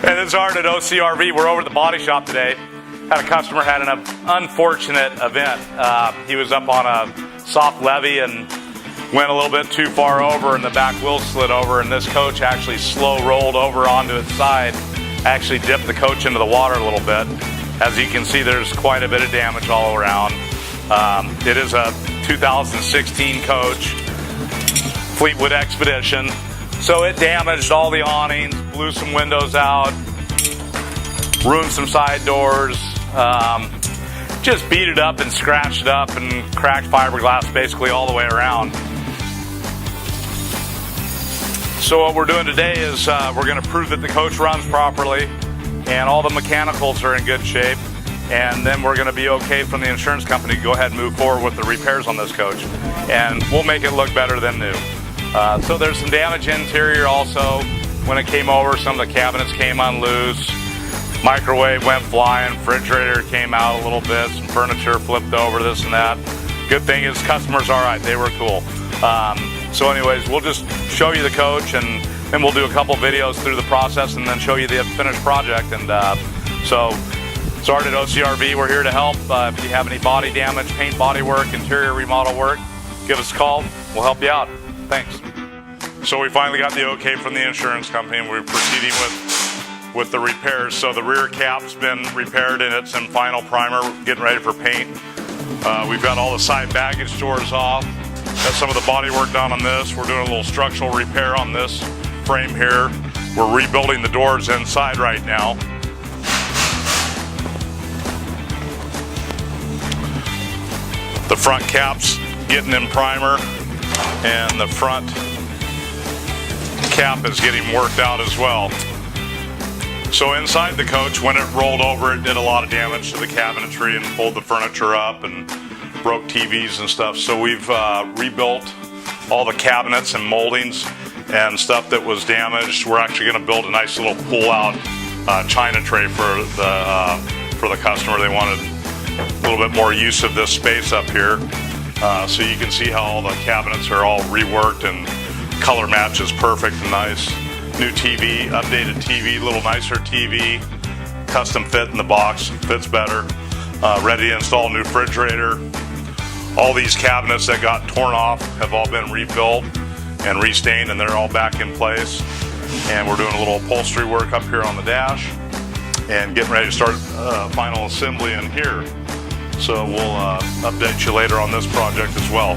Hey, this is Art at OCRV. We're over at the body shop today. Had a customer had an unfortunate event. He was up on a soft levee and went a little bit too far over, and the back wheel slid over, and this coach actually slow rolled over onto its side, actually dipped the coach into the water a little bit. As you can see, there's quite a bit of damage all around. It is a 2016 coach, Fleetwood Expedition. So it damaged all the awnings, blew some windows out, ruined some side doors, just beat it up and scratched it up and cracked fiberglass basically all the way around. So what we're doing today is we're going to prove that the coach runs properly and all the mechanicals are in good shape, and then we're going to be okay from the insurance company to go ahead and move forward with the repairs on this coach, and we'll make it look better than new. So there's some damage interior also. When it came over, some of the cabinets came unloose, microwave went flying, refrigerator came out a little bit, some furniture flipped over, this and that. Good thing is customers all right, they were cool. So anyways, we'll just show you the coach, and then we'll do a couple videos through the process and then show you the finished project. And so Art at OCRV, we're here to help. If you have any body damage, paint, body work, interior remodel work, give us a call, we'll help you out. Thanks. So we finally got the okay from the insurance company, and we're proceeding with the repairs. So the rear cap's been repaired and it's in final primer, getting ready for paint. We've got all the side baggage doors off. Got some of the body work done on this. We're doing a little structural repair on this frame here. We're rebuilding the doors inside right now. The front cap's getting in primer, and the front cap is getting worked out as well. So inside the coach, when it rolled over, it did a lot of damage to the cabinetry and pulled the furniture up and broke TVs and stuff. So we've rebuilt all the cabinets and moldings and stuff that was damaged. We're actually going to build a nice little pull-out china tray for the customer. They wanted a little bit more use of this space up here. So you can see how all the cabinets are all reworked and color match is perfect and nice. New TV, updated TV, a little nicer TV, custom fit in the box, fits better. Ready to install new refrigerator. All these cabinets that got torn off have all been rebuilt and restained, and they're all back in place. And we're doing a little upholstery work up here on the dash and getting ready to start final assembly in here. So we'll update you later on this project as well.